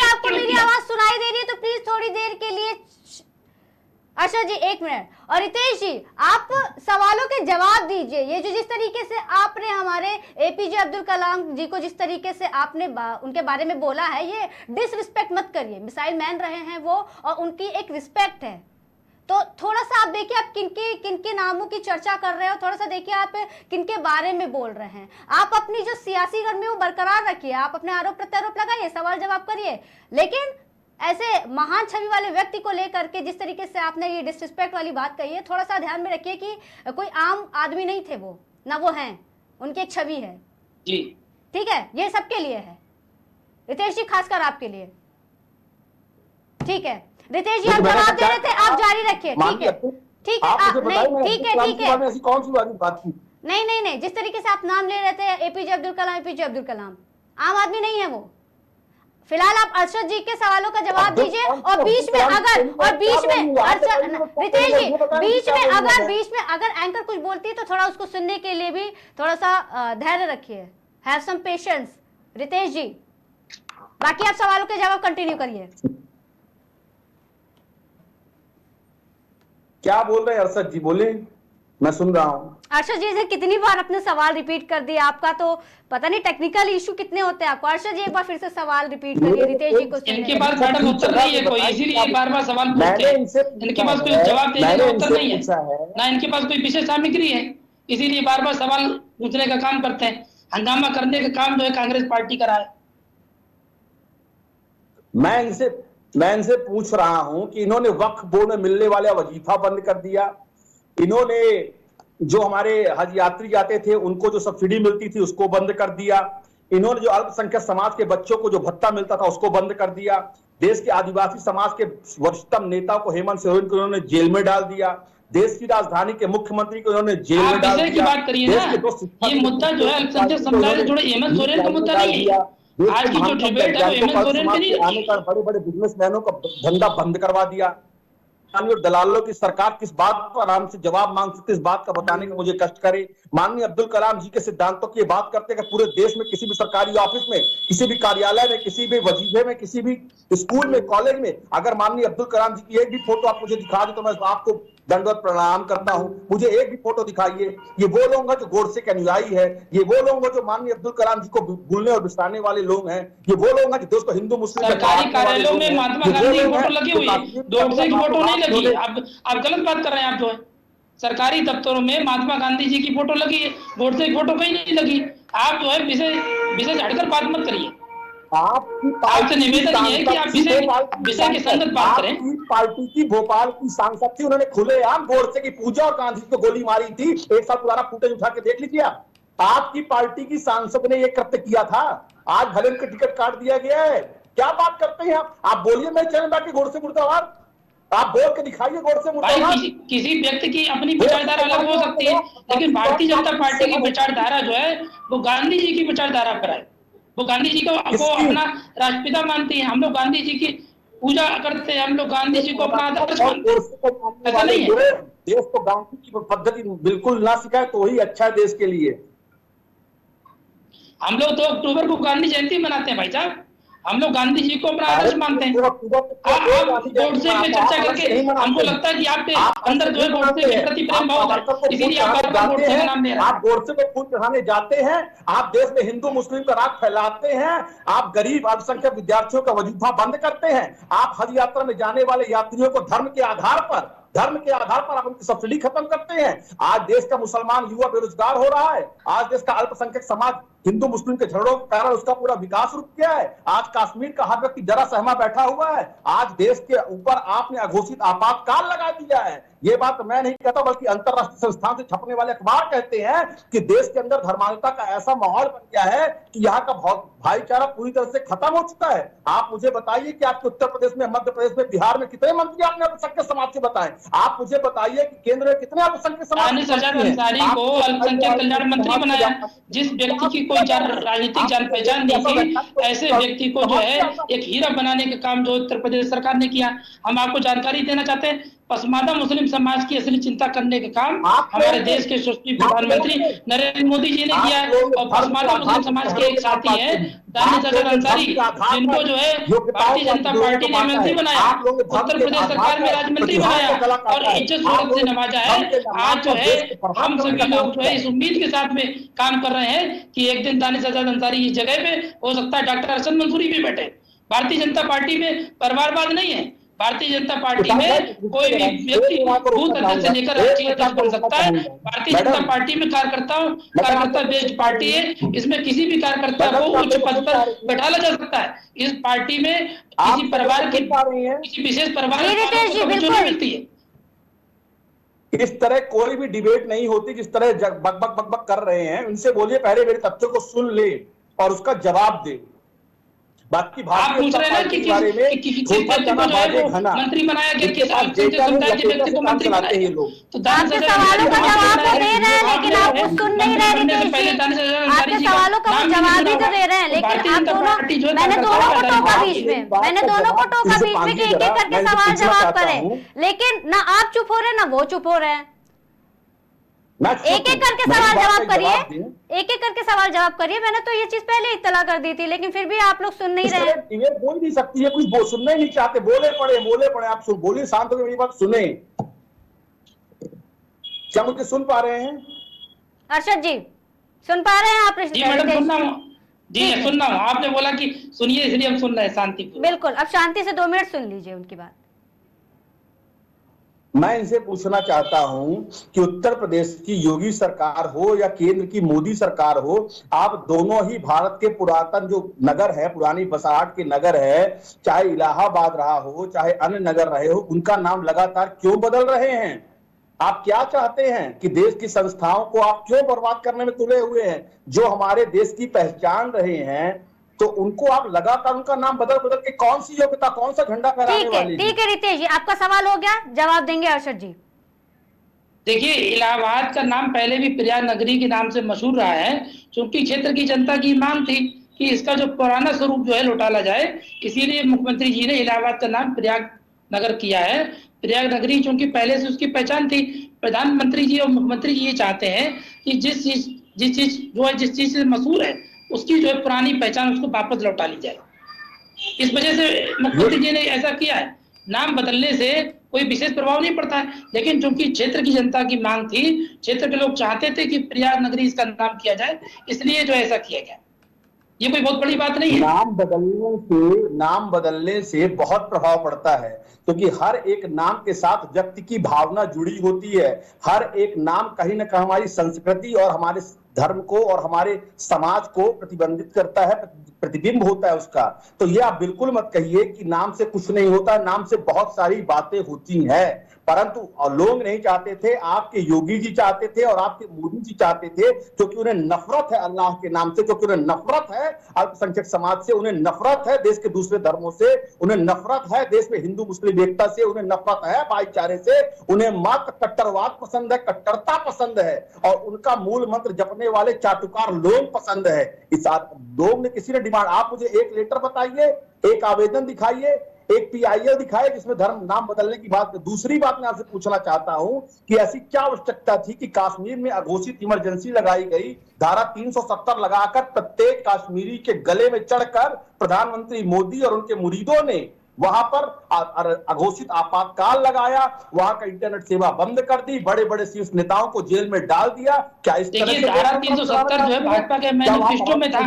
आपको मेरी आवाज सुनाई दे रही है तो प्लीज थोड़ी देर के लिए। अर्षद जी एक मिनट। और रितेश जी आप सवालों के जवाब दीजिए। ये जो जिस तरीके से आपने हमारे एपीजे अब्दुल कलाम जी को जिस तरीके से आपने उनके बारे में बोला है, ये डिसरिस्पेक्ट मत करिए। मिसाइल मैन रहे हैं वो और उनकी एक रिस्पेक्ट है, तो थोड़ा सा आप देखिए, आप किनके नामों की चर्चा कर रहे हो, थोड़ा सा देखिए आप किनके बारे में बोल रहे हैं। आप अपनी जो सियासी गर्मी वो बरकरार रखिए, आप अपने आरोप प्रत्यारोप लगाइए, सवाल जवाब करिए, लेकिन ऐसे महान छवि वाले व्यक्ति को लेकर के जिस तरीके से आपने ये डिसरिस्पेक्ट वाली बात कही है, थोड़ा सा ध्यान में रखिए कि कोई आम आदमी नहीं थे वो, ना वो हैं, उनकी एक छवि है जी। ठीक है, ये सबके लिए है, रितेश जी खासकर आपके लिए। ठीक है रितेश जी, आप जवाब दे रहे थे, आप जारी रखिए। ठीक है ठीक है, नहीं ठीक है ठीक है, ऐसी कौन सी बात की? नहीं, जिस तरीके से आप नाम ले रहे थे एपीजे अब्दुल कलाम, आम आदमी नहीं है वो। फिलहाल आप अरशद जी के सवालों का जवाब दीजिए, और बीच में अगर रितेश जी बीच में अगर एंकर कुछ बोलती है तो थोड़ा उसको सुनने के लिए भी थोड़ा सा धैर्य रखिए, हैव सम पेशेंस रितेश जी। बाकी आप सवालों के जवाब कंटिन्यू करिए। क्या बोल रहे हैं अरशद जी, बोले, मैं सुन रहा हूँ। अर्षद जी से कितनी बार अपने सवाल रिपीट कर दिया, आपका तो पता नहीं टेक्निकल इशू कितने होते हैं आपको। अर्षद जी एक बार फिर से सवाल रिपीट करिए रितेश जी को। इनके पास मैडम उत्तर नहीं है कोई, इसीलिए बार-बार सवाल पूछते हैं। इनके पास कोई जवाब देने का उत्तर नहीं है, ना इनके पास कोई विशेष सामग्री है, इसीलिए बार-बार सवाल पूछने का काम करते हैं। हंगामा करने का काम जो है कांग्रेस पार्टी का रहा है। मैं इनसे पूछ रहा हूं कि इन्होंने वक्फ बोर्ड में मिलने वाला वजीफा बंद कर दिया, इन्होंने जो हमारे हज यात्री जाते थे उनको जो सब्सिडी मिलती थी उसको बंद कर दिया, इन्होंने जो अल्पसंख्यक समाज के बच्चों को जो भत्ता मिलता था उसको बंद कर दिया, देश के आदिवासी समाज के वरिष्ठतम नेता को हेमंत सोरेन को इन्होंने जेल में डाल दिया, देश की राजधानी के मुख्यमंत्री को इन्होंने जेल में डाल दिया। की बात करिए ना, ये मुद्दा जो है अल्पसंख्यक समुदाय से जुड़े हेमंत सोरेन का मुद्दा नहीं है। आज की जो डिबेट है वो हेमंत सोरेन की नहीं है। बड़े बिजनेसमैनों का धंधा बंद करवा दिया, दलालों की सरकार किस बात पर आराम से जवाब मांग सकती है, इस बात का बताने का मुझे कष्ट करे। माननीय अब्दुल कलाम जी के सिद्धांतों की बात करते हैं कि पूरे देश में किसी भी सरकारी ऑफिस में, किसी भी कार्यालय में, किसी भी वजीफे में, किसी भी स्कूल में, कॉलेज में अगर माननीय अब्दुल कलाम जी की एक भी फोटो आप मुझे दिखा दे तो मैं आपको दंडवत प्रणाम करता हूं। मुझे एक भी फोटो दिखाइए। ये वो लोग हैं जो गोडसे के अनुयायी है, ये वो लोग हैं जो माननीय अब्दुल कलाम जी को भूलने और बिसारने वाले लोग हैं, ये वो लोग हैं जो देश को हिंदू मुस्लिम सरकारी कार्यालयों में महात्मा गांधी की फोटो लगी हुई है, गोडसे की फोटो नहीं लगी। आप गलत बात कर रहे हैं। आप जो है सरकारी दफ्तरों में महात्मा गांधी जी की फोटो लगी है, गोडसे की फोटो कहीं नहीं लगी। आप जो है विषय हटकर बात मत करिए। आपसे निवेदन ये है कि आप विषय के संगत बात करें। पार्टी की भोपाल की सांसद थी, उन्होंने खुलेआम गोडसे की पूजा और गांधी को गोली मारी थी। 1 साल पुराना फुटेज उठा के देख लीजिए। आपकी पार्टी की सांसद ने यह कृत्य किया था, आज भले उनका टिकट काट दिया गया है। क्या बात करते हैं आप बोलिए, मैं चैनल बाकी गोडसे मुर्दाबाद आप बोल के दिखाइए। गोडसे मुर्दाबाद। किसी व्यक्ति की अपनी विचारधारा अलग हो सकती है, लेकिन भारतीय जनता पार्टी की विचारधारा जो है वो गांधी जी की विचारधारा पर है। वो गांधी जी को अपना राष्ट्रपिता मानती है। हम लोग गांधी जी की पूजा करते हैं, हम लोग गांधी जी को अपना आदर्श मानते हैं। ऐसा नहीं है। देश को गांधी की पद्धति बिल्कुल ना सिखाए तो ही अच्छा है देश के लिए। हम लोग 2 अक्टूबर को गांधी जयंती मनाते हैं भाई साहब, हम लोग गांधी जी को अपना आदर्श मानते हैं। आप गोडसे पे चर्चा करके हमको लगता है कि आपके अंदर जो है गोडसे के प्रति प्रेम बहुत है, इसीलिए आप गोडसे का नाम ले रहे हैं। आप गोडसे को फूल चढ़ाने जाते हैं, आप देश में हिंदू मुस्लिम का राग फैलाते हैं, आप गरीब अल्पसंख्यक विद्यार्थियों का वजीफा बंद करते हैं, आप हज यात्रा में जाने वाले यात्रियों को धर्म के आधार पर आप उनकी सब्सिडी खत्म करते हैं। आज देश का मुसलमान युवा बेरोजगार हो रहा है, आज देश का अल्पसंख्यक समाज हिंदू मुस्लिम के झगड़ों के कारण उसका पूरा विकास रुक गया है। आज कश्मीर का हर व्यक्ति जरा सहमा बैठा हुआ है। आज देश के ऊपर आपने अघोषित आपातकाल लगा दिया है। ये बात मैं नहीं कहता बल्कि अंतरराष्ट्रीय संस्थान से छपने वाले अखबार कहते हैं कि देश के अंदर धर्मांधता का ऐसा माहौल बन गया है कि यहाँ का भाईचारा पूरी तरह से खत्म हो चुका है। आप मुझे बताइए कि आपके उत्तर प्रदेश में, मध्य प्रदेश में, बिहार में कितने मंत्री आपने अल्पसंख्यक समाज के बताए? आप मुझे बताइए कि केंद्र में कितने अल्पसंख्यक समाज को अल्पसंख्यक कल्याण मंत्री बनाया। जिस व्यक्ति की कोई राजनीतिक जान पहचान नहीं थी, ऐसे व्यक्ति को जो है एक हीरा बनाने का काम जो उत्तर प्रदेश सरकार ने किया। हम आपको जानकारी देना चाहते हैं, पसमानदा मुस्लिम समाज की असली चिंता करने का काम हमारे देश के यशस्वी प्रधानमंत्री नरेंद्र मोदी जी ने किया है। और पसमानदा मुस्लिम समाज के एक साथी हैं दानिश अजहर अंसारी, जिनको जो है भारतीय जनता पार्टी ने मंत्री बनाया, उत्तर प्रदेश सरकार में राज्य मंत्री बनाया और इज्जत शोहरत से नवाजा है। आज जो है हम सभी लोग जो है इस उम्मीद के साथ में काम कर रहे हैं कि एक दिन दानिश अजहर अंसारी इस जगह पे हो सकता है डॉक्टर अरशद मंसूरी भी बैठे। भारतीय जनता पार्टी में परिवारवाद नहीं है, भारतीय जनता पार्टी में कोई भी व्यक्ति बूथ अध्यक्ष से लेकर राष्ट्रीय अध्यक्ष बन सकता है। भारतीय जनता पार्टी में कार्यकर्ता बेस्ड पार्टी है। इसमें किसी भी कार्यकर्ता को उच्च पद पर बैठाला जा सकता है। इस पार्टी में किसी परिवार की, किसी विशेष परिवार की मिलती है। इस तरह कोई भी डिबेट नहीं होती जिस तरह बक बक बक बक कर रहे हैं। उनसे बोलिए पहले मेरे तथ्यों को सुन ले और उसका जवाब दे। बाकी आप पूछ रहे हैं कि किस व्यक्ति को जो है वो मंत्री बनाया गया, किस अल्पसंख्यक समुदाय के व्यक्ति को मंत्री बनाया गया। तो आपके सवालों का जवाब तो दे रहे हैं, लेकिन आप कुछ सुन नहीं रहे रितेश जी। आपके सवालों का वो जवाब भी तो दे रहे हैं, लेकिन आप दोनों, मैंने दोनों को टोका बीच में, मैंने दोनों को टोका बीच में कि एक एक करके सवाल जवाब करें, लेकिन ना आप चुप हो रहे ना वो चुप हो रहे हैं। एक एक करके सवाल जवाब करिए, एक एक करके सवाल जवाब करिए। मैंने तो ये चीज पहले इत्तला कर दी थी, लेकिन फिर भी आप लोग सुन नहीं रहे। बोल नहीं सकती है, कुछ सुनना ही नहीं चाहते। बोले पड़े आप बोलिए, शांत होकर मेरी बात सुने। क्या मुझे सुन पा रहे हैं अर्शद जी? सुन पा रहे हैं आप? जी मैडम सुन रहा हूं, जी सुन रहा हूं। आपने बोला कि सुनिए, इसलिए हम सुन रहे हैं शांति। बिल्कुल, अब शांति से 2 मिनट सुन लीजिए उनकी बात। मैं इनसे पूछना चाहता हूं कि उत्तर प्रदेश की योगी सरकार हो या केंद्र की मोदी सरकार हो, आप दोनों ही भारत के पुरातन जो नगर है, पुरानी बसाहट के नगर है, चाहे इलाहाबाद रहा हो चाहे अन्य नगर रहे हो, उनका नाम लगातार क्यों बदल रहे हैं? आप क्या चाहते हैं कि देश की संस्थाओं को आप क्यों बर्बाद करने में तुले हुए हैं? जो हमारे देश की पहचान रहे हैं, तो उनको आप लगातार उनका नाम बदल के कौन सी योग्यता, कौन सा झंडा फहराने वाली? ठीक है रितेश जी, आपका सवाल हो गया, जवाब देंगे अर्शद जी। देखिए, इलाहाबाद का नाम पहले भी प्रयाग नगरी के नाम से मशहूर रहा है, क्योंकि क्षेत्र की जनता की मांग थी कि इसका जो पुराना स्वरूप जो है लौटाला जाए। इसीलिए मुख्यमंत्री जी ने इलाहाबाद का नाम प्रयाग नगर किया है। प्रयाग नगरी चूंकि पहले से उसकी पहचान थी। प्रधानमंत्री जी और मुख्यमंत्री जी ये चाहते हैं कि जिस चीज से मशहूर है उसकी जो है पुरानी पहचान उसको वापस लौटा ली जाए। इस वजह से मुख्यमंत्री जी ने ऐसा किया है। नाम बदलने से कोई विशेष प्रभाव नहीं पड़ता है, लेकिन चूंकि क्षेत्र की जनता की मांग थी, क्षेत्र के लोग चाहते थे कि प्रयाग नगरी इसका नाम किया जाए, इसलिए जो ऐसा किया गया। ये कोई बहुत बड़ी बात नहीं है। नाम बदलने से बहुत प्रभाव पड़ता है, क्योंकि हर एक नाम के साथ व्यक्ति की भावना जुड़ी होती है। हर एक नाम कहीं ना कहीं हमारी संस्कृति और हमारे धर्म को और हमारे समाज को प्रतिबंधित करता है, प्रतिबिंब होता है उसका। तो ये आप बिल्कुल मत कहिए कि नाम से कुछ नहीं होता। नाम से बहुत सारी बातें होती हैं, परंतु लोग नहीं चाहते थे। आपके योगी जी चाहते थे और आपके मोदी जी चाहते थे, क्योंकि उन्हें नफरत है अल्लाह के नाम से, क्योंकि उन्हें नफरत है अल्पसंख्यक समाज से, उन्हें नफरत है देश के दूसरे धर्मों से, उन्हें नफरत है देश में हिंदू मुस्लिम एकता से, उन्हें नफरत है भाईचारे से, उन्हें मात्र कट्टरवाद पसंद है, कट्टरता पसंद है, और उनका मूल मंत्र जपने वाले चाटुकार लोग पसंद है। इस लोग ने किसी ने डिमांड, आप मुझे एक लेटर बताइए, एक आवेदन दिखाइए, एक PIL दिखाए जिसमें धर्म नाम बदलने की बात। दूसरी बात मैं आपसे पूछना चाहता हूं कि ऐसी क्या आवश्यकता थी कि कश्मीर में अघोषित इमरजेंसी लगाई गई, धारा 370 लगाकर प्रत्येक कश्मीरी के गले में चढ़कर प्रधानमंत्री मोदी और उनके मुरीदों ने वहां पर अघोषित आपातकाल लगाया, वहां का इंटरनेट सेवा बंद कर दी, बड़े बड़े शीर्ष नेताओं को जेल में डाल दिया। क्या इस तरह से धारा 370 जो है भाजपा के मैनिफेस्टो में था,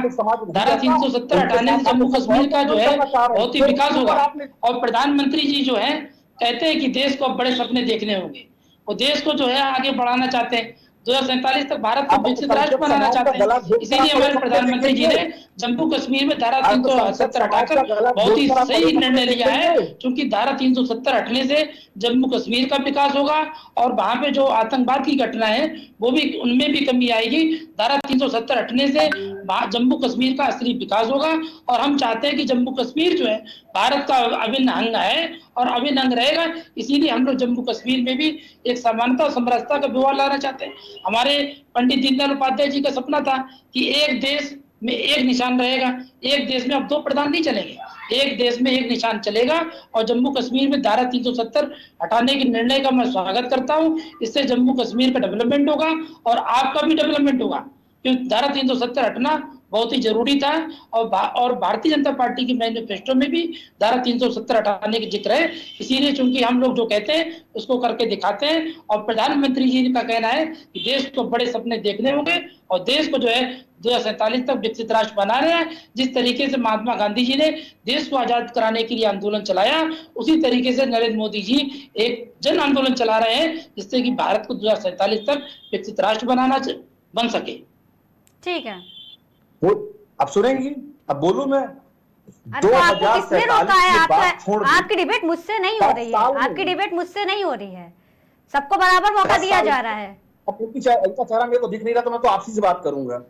धारा 370 हटाने से जम्मू कश्मीर का जो है बहुत ही विकास होगा। और प्रधानमंत्री जी जो है कहते हैं कि देश को अब बड़े सपने देखने होंगे, वो देश को जो है आगे बढ़ाना चाहते हैं, 2047 तक भारत को विकसित राष्ट्र बनाना चाहते हैं। इसीलिए हमारे प्रधानमंत्री जी ने जम्मू कश्मीर में धारा 370 हटाकर बहुत ही सही निर्णय लिया है, क्योंकि धारा 370 हटने से जम्मू कश्मीर का विकास होगा और वहां पे जो आतंकवाद की घटना है वो भी, उनमें भी कमी आएगी। धारा 370 हटने से जम्मू कश्मीर का असली विकास होगा। और हम चाहते हैं कि जम्मू कश्मीर जो है भारत का अभिन्न अंग है और अभिन्न अंग रहेगा। इसीलिए हम लोग जम्मू कश्मीर में भी एक समानता और समरसता का व्यवहार लाना चाहते हैं। हमारे पंडित दीनदयाल उपाध्याय जी का सपना था कि एक देश में एक निशान रहेगा। एक देश में अब 2 प्रधान नहीं चलेंगे, एक देश में एक निशान चलेगा। और जम्मू कश्मीर में धारा 370 हटाने के निर्णय का मैं स्वागत करता हूं। इससे जम्मू कश्मीर का डेवलपमेंट होगा और आपका भी डेवलपमेंट होगा, क्योंकि धारा 370 हटना बहुत ही जरूरी था। और भारतीय जनता पार्टी की मैनिफेस्टो में भी धारा 370 हटाने की जिक्र है। इसीलिए चूंकि हम लोग जो कहते हैं उसको करके दिखाते हैं। और प्रधानमंत्री जी का कहना है कि देश को बड़े सपने देखने होंगे और देश को जो है 2047 तक विकसित राष्ट्र बना रहे हैं। जिस तरीके से महात्मा गांधी जी ने देश को आजाद कराने के लिए आंदोलन चलाया, उसी तरीके से नरेंद्र मोदी जी एक जन आंदोलन चला रहे हैं जिससे कि भारत को 2047 तक विकसित राष्ट्र बन सके। ठीक है, अब सुनेंगी, अब बोलूं मैं। अरे तो आपको किसने रोका है? आपकी डिबेट मुझसे नहीं हो रही है, आपकी डिबेट मुझसे नहीं हो रही है, सबको बराबर मौका दिया जा रहा है। इनका चेहरा मेरे को दिख नहीं रहा तो मैं तो आपसी से बात करूंगा।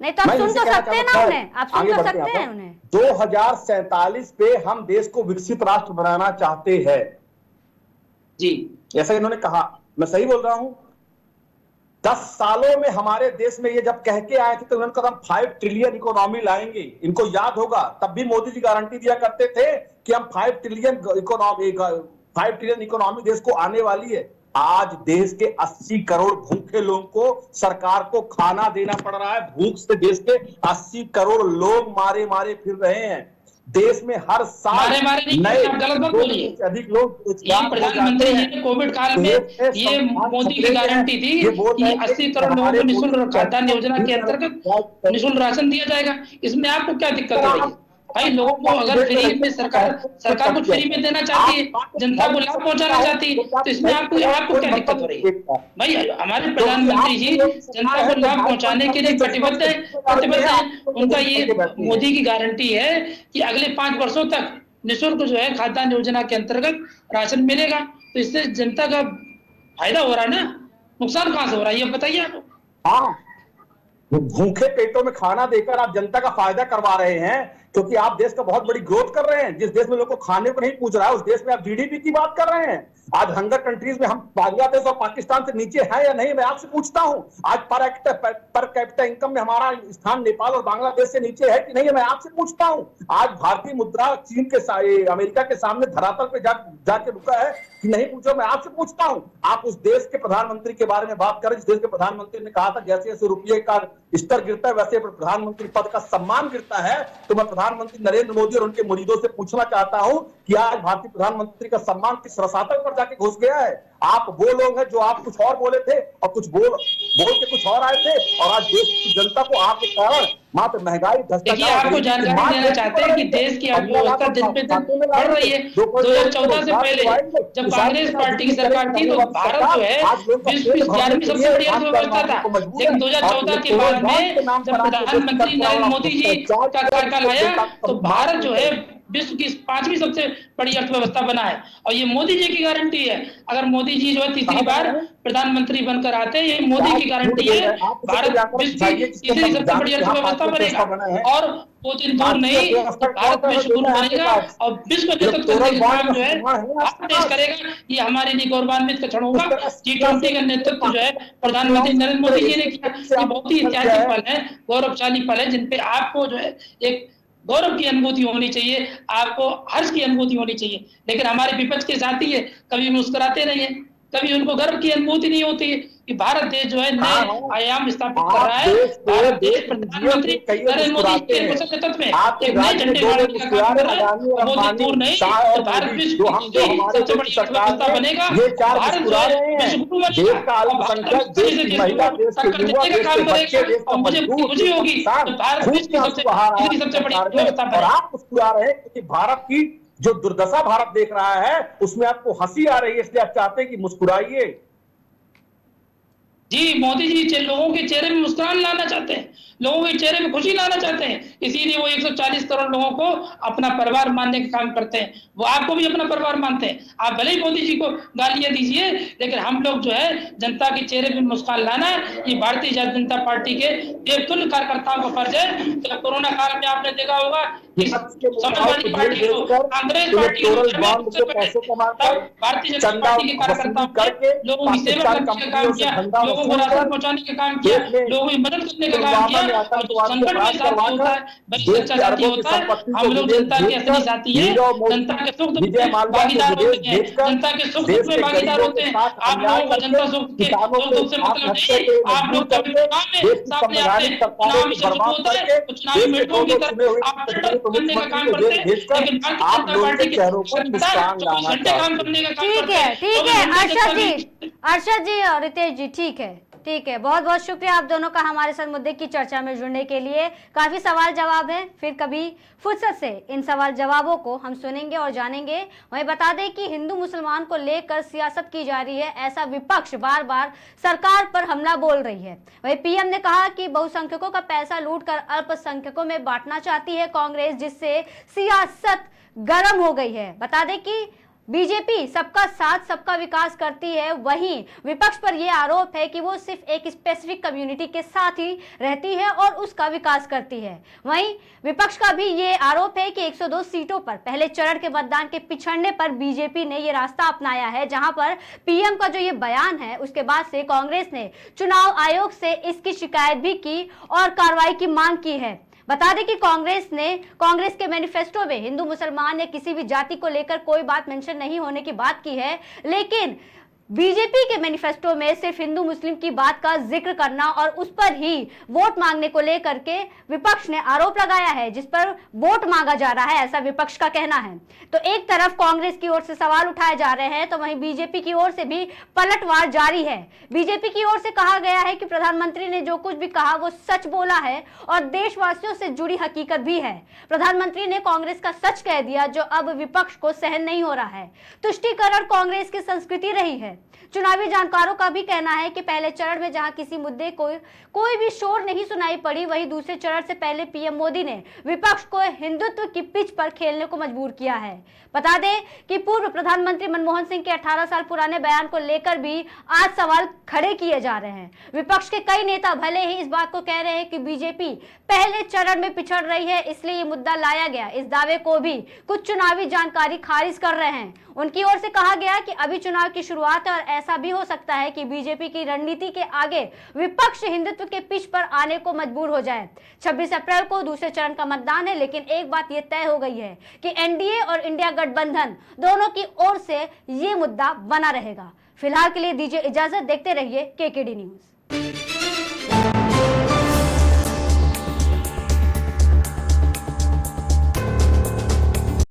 नहीं तो आप सुन तो सकते हैं ना उन्हें, आप सुन तो सकते हैं उन्हें। 2047 पे हम देश को विकसित राष्ट्र बनाना चाहते हैं जी, ऐसा इन्होंने कहा। मैं सही बोल रहा हूं? 10 सालों में हमारे देश में ये जब कह के आए थे तो उन्होंने कहा हम 5 ट्रिलियन इकोनॉमी लाएंगे। इनको याद होगा तब भी मोदी जी गारंटी दिया करते थे कि हम 5 ट्रिलियन इकोनॉमी देश को आने वाली है। आज देश के 80 करोड़ भूखे लोगों को सरकार को खाना देना पड़ रहा है। भूख से देश के 80 करोड़ लोग मारे मारे फिर रहे हैं। देश में हर साल नए गलत मत बोलिए, अधिक लोग प्रधानमंत्री जी ने कोविड काल में ये मोदी की गारंटी थी कि 80 करोड़ लोगों को निःशुल्क खाद्यान्न योजना के अंतर्गत निःशुल्क राशन दिया जाएगा। इसमें आपको क्या दिक्कत हो रही है? भाई लोगों को अगर फ्री में सरकार कुछ फ्री में देना चाहती है, जनता को लाभ पहुंचाना चाहती है, तो इसमें आपको क्या दिक्कत हो रही है? भाई हमारे प्रधानमंत्री जी जनता को लाभ पहुंचाने के लिए प्रतिबद्ध है। उनका ये मोदी की गारंटी है कि अगले 5 वर्षों तक निःशुल्क जो है खाद्यान्न योजना के अंतर्गत राशन मिलेगा। तो इससे जनता का फायदा हो रहा है ना, नुकसान कहां से हो रहा है ये बताइए आप। हाँ, भूखे पेटों में खाना देकर आप जनता का फायदा करवा रहे हैं क्योंकि आप देश का बहुत बड़ी ग्रोथ कर रहे हैं। जिस देश में लोग को खाने को नहीं पूछ रहा है उस देश में आप जीडीपी की बात कर रहे हैं। आज हंगर कंट्रीज में हम बांग्लादेश और पाकिस्तान से नीचे हैं या नहीं, मैं आपसे पूछता हूं। आज पर कैपिटा इनकम में हमारा स्थान नेपाल और बांग्लादेश से नीचे है कि नहीं, मैं आपसे पूछता हूं। आज भारतीय मुद्रा चीन के अमेरिका के सामने धरातल पे जाके रुका है कि नहीं, पूछो, मैं आपसे पूछता हूं। आप उस देश के प्रधानमंत्री के बारे में बात करें जिस देश के प्रधानमंत्री ने कहा था जैसे जैसे रुपये का स्तर गिरता है वैसे प्रधानमंत्री पद का सम्मान गिरता है। तो मैं प्रधानमंत्री नरेंद्र मोदी और उनके मुरीदों से पूछना चाहता हूं कि आज भारतीय प्रधानमंत्री का सम्मान किस रसातल पर जाके घुस गया है। आप वो लोग हैं जो आप कुछ और बोले थे और कुछ बोल के कुछ और आए थे और आज देश की जनता को आपके कारण मात्र महंगाई देखिए, आपको जानकारी देना चाहते हैं कि देश की अर्थव्यवस्था दिन पे दिन बढ़ रही है। 2014 से पहले जब कांग्रेस पार्टी की सरकार थी तो भारत जो है विश्व की 11वीं सबसे बड़ी अर्थव्यवस्था था। लेकिन 2014 के बाद में जब प्रधानमंत्री नरेंद्र मोदी जी का कार्यकाल आया तो भारत जो है विश्व की 5वीं सबसे बड़ी अर्थव्यवस्था बना है। और ये मोदी जी की गारंटी है। अगर मोदी जी जो है तीसरी बार प्रधानमंत्री बनकर आते हैं, ये मोदी की गारंटी है, भारत विश्व की तीसरी सबसे बड़ी अर्थव्यवस्था बनेगा। और वो दिन दूर नहीं, भारत विश्व गुरु बनेगा और विश्व नेतृत्व करने का काम जो है देश करेगा। ये हमारे लिए गौरवान्वित का क्षण होगा। G20 का नेतृत्व जो है प्रधानमंत्री नरेंद्र मोदी जी ने किया। ये बहुत ही ऐतिहासिक पल है, गौरवशाली पल है, जिनपे आपको जो है एक गौरव की अनुभूति होनी चाहिए, आपको हर्ष की अनुभूति होनी चाहिए। लेकिन हमारे विपक्ष के साथी है, कभी मुस्कुराते नहीं है, कभी उनको गर्व की अनुभूति नहीं होती है कि भारत देश जो है नए आयाम स्थापित कर रहा है। भारत देश प्रधानमंत्री नरेंद्र मोदी के नेतृत्व में एक नए झंडे गाड़ने का काम कर रहा है। बहुत दूर नहीं तो भारत विश्व की सबसे बड़ी अर्थव्यवस्था बनेगा। भारत जो है विश्व गुरु बनेगा और भारत टक्कर देने का काम करेगा। और मुझे खुशी होगी तो भारत विश्व की सबसे बड़ी अर्थव्यवस्था बनेगा। आप मुस्कुरा रहे हैं क्योंकि भारत की जो दुर्दशा भारत देख रहा है उसमें आपको हंसी आ रही है, इसलिए आप चाहते हैं कि मुस्कुराइए। जी, मोदी जी लोगों के चेहरे में मुस्कुराहट लाना चाहते हैं, लोगों के चेहरे में खुशी लाना चाहते हैं। इसीलिए वो 140 करोड़ लोगों को अपना परिवार मानने का काम करते हैं। वो आपको भी अपना परिवार मानते हैं। आप भले ही मोदी जी को गालियां दीजिए, लेकिन हम लोग जो है जनता के चेहरे में मुस्कान लाना है, ये भारतीय जनता पार्टी के देवतुल्य कार्यकर्ताओं का फर्ज है। जब कोरोना काल में आपने देखा होगा समाजवादी पार्टी को, कांग्रेस पार्टी को, भारतीय जनता पार्टी के कार्यकर्ताओं ने लोगों की सेवा करने का काम किया, लोगों को राशन पहुंचाने का काम किया, लोगों की मदद करने का काम किया। और जो संकट में साथ होता है बड़ी सच्चा साथी होता है। हम लोग जनता के असली साथी हैं, जनता के सुख दुख में भागीदार होते हैं, जनता के सुख दुख में भागीदार होते हैं। आप लोगों को जनता सुख दुख से मतलब नहीं। आप लोग कभी चुनाव में सामने आते हैं, चुनाव में शुरू होता है तो चुनावी मेंढकों की तरह आप करने का काम करते हैं, लेकिन भारतीय जनता पार्टी के घंटे काम करने का काम करते हैं। ठीक है अर्षद जी और रितेश जी, ठीक है, बहुत बहुत शुक्रिया आप दोनों का हमारे साथ मुद्दे की चर्चा में जुड़ने के लिए। काफी सवाल जवाब है, फिर कभी फुर्सत से इन सवाल जवाबों को हम सुनेंगे और जानेंगे। वहीं बता दें कि हिंदू मुसलमान को लेकर सियासत की जा रही है, ऐसा विपक्ष बार बार सरकार पर हमला बोल रही है। वहीं पीएम ने कहा कि बहुसंख्यकों का पैसा लूटकर अल्पसंख्यकों में बांटना चाहती है कांग्रेस, जिससे सियासत गर्म हो गई है। बता दें कि बीजेपी सबका साथ सबका विकास करती है, वहीं विपक्ष पर यह आरोप है कि वो सिर्फ एक स्पेसिफिक कम्युनिटी के साथ ही रहती है और उसका विकास करती है। वहीं विपक्ष का भी ये आरोप है कि 102 सीटों पर पहले चरण के मतदान के पिछड़ने पर बीजेपी ने ये रास्ता अपनाया है, जहां पर पीएम का जो ये बयान है उसके बाद से कांग्रेस ने चुनाव आयोग से इसकी शिकायत भी की और कार्रवाई की मांग की है। बता दें कि कांग्रेस के मैनिफेस्टो में हिंदू मुसलमान या किसी भी जाति को लेकर कोई बात मेंशन नहीं होने की बात की है, लेकिन बीजेपी के मैनिफेस्टो में सिर्फ हिंदू मुस्लिम की बात का जिक्र करना और उस पर ही वोट मांगने को लेकर के विपक्ष ने आरोप लगाया है, जिस पर वोट मांगा जा रहा है, ऐसा विपक्ष का कहना है। तो एक तरफ कांग्रेस की ओर से सवाल उठाए जा रहे हैं, तो वहीं बीजेपी की ओर से भी पलटवार जारी है। बीजेपी की ओर से कहा गया है कि प्रधानमंत्री ने जो कुछ भी कहा वो सच बोला है और देशवासियों से जुड़ी हकीकत भी है। प्रधानमंत्री ने कांग्रेस का सच कह दिया, जो अब विपक्ष को सहन नहीं हो रहा है। तुष्टीकरण कांग्रेस की संस्कृति रही है। चुनावी जानकारों का भी कहना है कि पहले चरण में जहां किसी मुद्दे को कोई भी शोर नहीं सुनाई पड़ी, वहीं दूसरे चरण से पहले पीएम मोदी ने विपक्ष को हिंदुत्व की पिच पर खेलने को मजबूर किया है। बता दें कि पूर्व प्रधानमंत्री मनमोहन सिंह के 18 साल पुराने बयान को लेकर भी आज सवाल खड़े किए जा रहे हैं। विपक्ष के कई नेता भले ही इस बात को कह रहे हैं कि बीजेपी पहले चरण में पिछड़ रही है, इसलिए ये मुद्दा लाया गया, इस दावे को भी कुछ चुनावी जानकारी खारिज कर रहे हैं। उनकी ओर से कहा गया कि अभी चुनाव की शुरुआत है और ऐसा भी हो सकता है कि बीजेपी की रणनीति के आगे विपक्ष हिंदुत्व के पिच पर आने को मजबूर हो जाए। 26 अप्रैल को दूसरे चरण का मतदान है, लेकिन एक बात यह तय हो गई है कि एनडीए और इंडिया गठबंधन दोनों की ओर से ये मुद्दा बना रहेगा। फिलहाल के लिए दीजिए इजाजत, देखते रहिए केकेडी न्यूज।